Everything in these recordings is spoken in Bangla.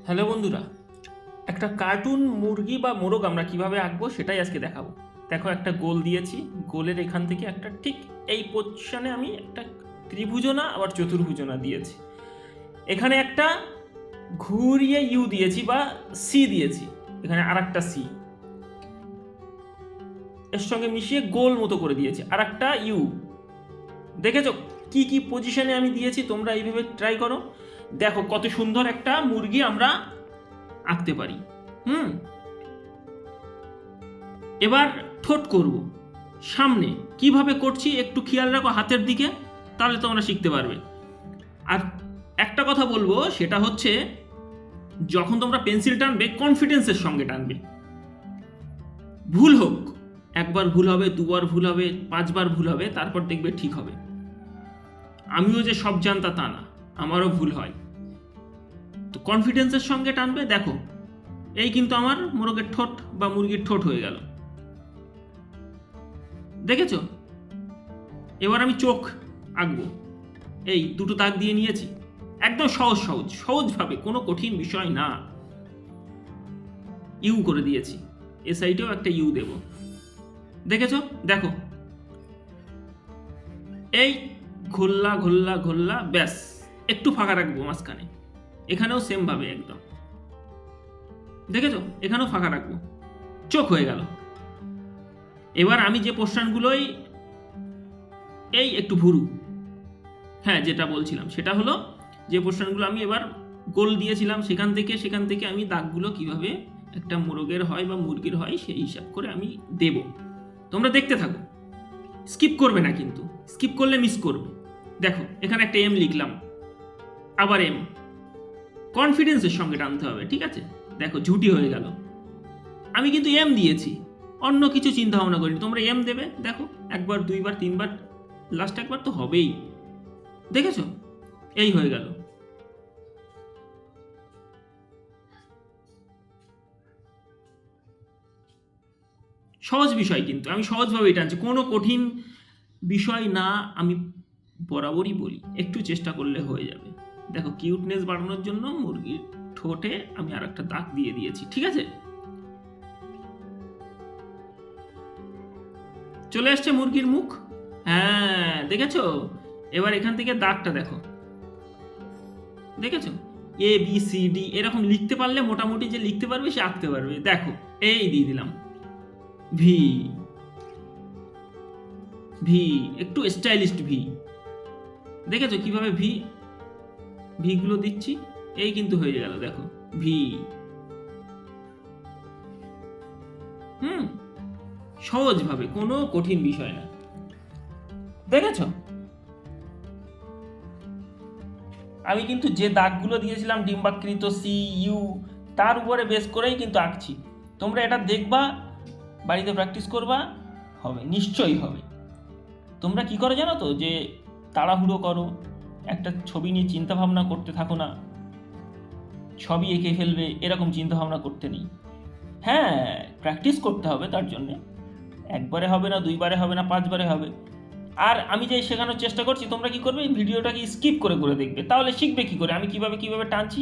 হ্যালো বন্ধুরা, একটা কার্টুন মুরগি বা মোরগ আমরা কিভাবে আঁকবো সেটাই আজকে দেখাবো। দেখো, একটা গোল দিয়েছি, গোলের এখান থেকে একটা ঠিক এই পজিশনে আমি একটা ত্রিভুজনা আবার চতুর্ভুজনা দিয়েছি। এখানে একটা ঘুরিয়ে ইউ দিয়েছি বা সি দিয়েছি, এখানে আর একটা সি এর সঙ্গে মিশিয়ে গোল মতো করে দিয়েছি, আর একটা ইউ। দেখেছো কি কি পজিশনে আমি দিয়েছি? তোমরা এইভাবে ট্রাই করো, দেখো কত সুন্দর একটা মুরগি আমরা আঁকতে পারি। এবার ঠোঁট করব সামনে, কিভাবে করছি একটু খেয়াল রাখো হাতের দিকে, তাহলে তোমরা শিখতে পারবে। আর একটা কথা বলবো, সেটা হচ্ছে যখন তোমরা পেন্সিল টানবে কনফিডেন্সের সঙ্গে টানবে। ভুল হোক, একবার ভুল হবে, দুবার ভুল হবে, পাঁচবার ভুল হবে, তারপর দেখবে ঠিক হবে। আমিও যে সব জানতা তা না, আমারও ভুল হয়। তো কনফিডেন্সের সঙ্গে টানবে। দেখো, এই কিন্তু আমার মোরগের ঠোঁট বা মুরগির ঠোঁট হয়ে গেল, দেখেছো? এবার আমি চোখ আঁকবো। এই দুটো দাগ দিয়ে নিয়েছি, একদম সহজ সহজ সহজভাবে, কোনো কঠিন বিষয় না। ইউ করে দিয়েছি, এ সাইডেও একটা ইউ দেব, দেখেছো? দেখো, এই ঘোল্লা ঘোল্লা ঘোল্লা, ব্যাস। একটু ফাঁকা রাখবো মাঝখানে, এখানেও সেম ভাবে একদম, দেখেছো? এখানেও ফাঁকা রাখবো, চোখ হয়ে গেল। এবার আমি যে পোর্শনগুলোই এই একটু ভুরু, হ্যাঁ যেটা বলছিলাম সেটা হলো, যে পোর্শনগুলো আমি এবার গোল দিয়েছিলাম সেখান থেকে আমি দাগগুলো কিভাবে একটা মোরগের হয় বা মুরগির হয় সেই হিসাব করে আমি দেব। তোমরা দেখতে থাকো, স্কিপ করবে না, কিন্তু স্কিপ করলে মিস করবে। দেখো, এখানে একটা এম লিখলাম, আবার এম, কনফিডেন্সের সঙ্গে টানতে হবে, ঠিক আছে? দেখো ঝুটি হয়ে গেল, আমি কিন্তু এম দিয়েছি, অন্য কিছু চিন্তা ভাবনা করিনি। তোমরা এম দেবে, দেখো একবার, দুইবার, তিনবার, লাস্ট একবার তো হবেই, দেখেছো? এই হয়ে গেল। সহজ বিষয়, কিন্তু আমি সহজভাবেই টানছি, কোনো কঠিন বিষয় না। আমি বরাবরই বলি একটু চেষ্টা করলে হয়ে যাবে। দেখো, কিউটনেস বাড়ানোর জন্য মুরগির ঠোঁটে আমি আর একটা দাগ দিয়ে দিয়েছি, ঠিক আছে? চলে আসছে মুরগির মুখ, হ্যাঁ দেখেছো? এবার এখান থেকে দাগটা দেখো, দেখেছো? এ বি সি ডি এরকম লিখতে পারলে, মোটামুটি যে লিখতে পারবে সে আঁকতে পারবে। দেখো, এই দিয়ে দিলাম ভি, ভি একটু স্টাইলিস্ট ভি, দেখেছো কিভাবে ভি ভি গুলো দিচ্ছি? এই কিন্তু হয়ে গেল, দেখো ভি। হুম, সহজভাবে, কোনো কঠিন বিষয় না, দেখেছো? আমি কিন্তু যে দাগগুলো দিয়েছিলাম ডিম্বাকৃত সি ইউ, তার উপরে বেস করেই কিন্তু আঁকছি। তোমরা এটা দেখবা, বাড়িতে প্র্যাকটিস করবা, হবে, নিশ্চয়ই হবে। তোমরা কি করো জানো তো, যে তাড়াহুড়ো করো, একটা ছবি নিয়ে চিন্তা ভাবনা করতে থাকো না, ছবি এঁকে ফেলবে এরকম চিন্তা ভাবনা করতে নেই। হ্যাঁ, প্র্যাকটিস করতে হবে, তার জন্যে একবারে হবে না, দুইবারে হবে না, পাঁচবারে হবে। আর আমি যে শেখানোর চেষ্টা করছি, তোমরা কি করবে, এই ভিডিওটাকে স্কিপ করে করে দেখবে, তাহলে শিখবে কি করে আমি কিভাবে কিভাবে টানছি।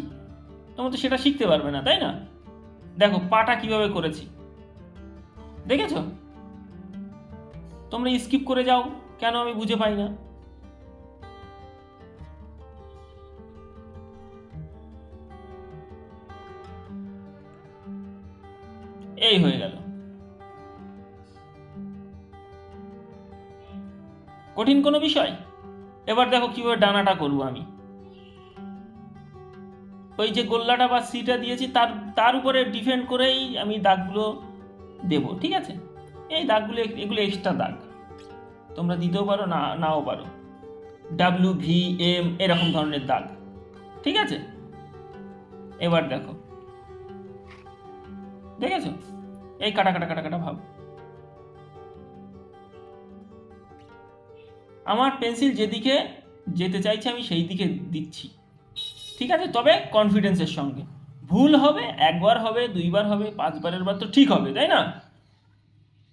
তোমরা তো সেটা শিখতে পারবে না, তাই না? দেখো পাটা কিভাবে করেছি, দেখেছো? তোমরা স্কিপ করে যাও কেন, আমি বুঝে পাই না। এই হয়ে গেল, কঠিন কোনো বিষয়? এবার দেখো কিভাবে ডানাটা করবো আমি। ওই যে গোল্লাটা বা সিটা দিয়েছি, তার তার উপরে ডিপেন্ড করেই আমি দাগগুলো দেব, ঠিক আছে? এই দাগগুলো, এগুলো এক্সট্রা দাগ, তোমরা দিতেও পারো, না নাও পারো, ডাব্লিউ ভি এম এরকম ধরনের দাগ, ঠিক আছে? এবার দেখো, দেখেছো? এই কাটা কাটা কাটা কাটা ভাব, আমার পেন্সিল যেদিকে যেতে চাইছে আমি সেই দিকে দিচ্ছি, ঠিক আছে? তবে কনফিডেন্সের সঙ্গে। ভুল হবে, একবার হবে, দুইবার হবে, পাঁচবারের বার তো ঠিক হবে, তাই না?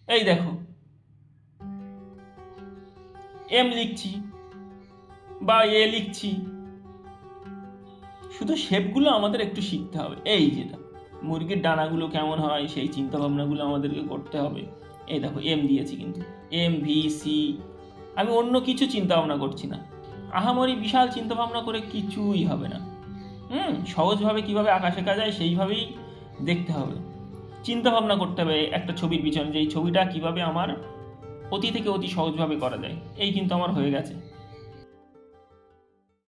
এই দেখো, এম লিখছি বা এ লিখছি, শুধু শেপগুলো আমাদের একটু শিখতে হবে। এই যেটা মুরগির ডানাগুলো কেমন হয় সেই চিন্তা ভাবনাগুলো আমাদেরকে করতে হবে। এই দেখো এম দিয়েছি, কিন্তু এম ভি সি, আমি অন্য কিছু চিন্তা ভাবনা করছি না। আহামরি বিশাল চিন্তা ভাবনা করে কিছুই হবে না। সহজভাবে কিভাবে আঁকা শেখা যায় সেইভাবেই দেখতে হবে, চিন্তা ভাবনা করতে হবে একটা ছবির পিছনে যে এই ছবিটা কিভাবে আমার অতি থেকে অতি সহজভাবে করা যায়। এই কিন্তু আমার হয়ে গেছে।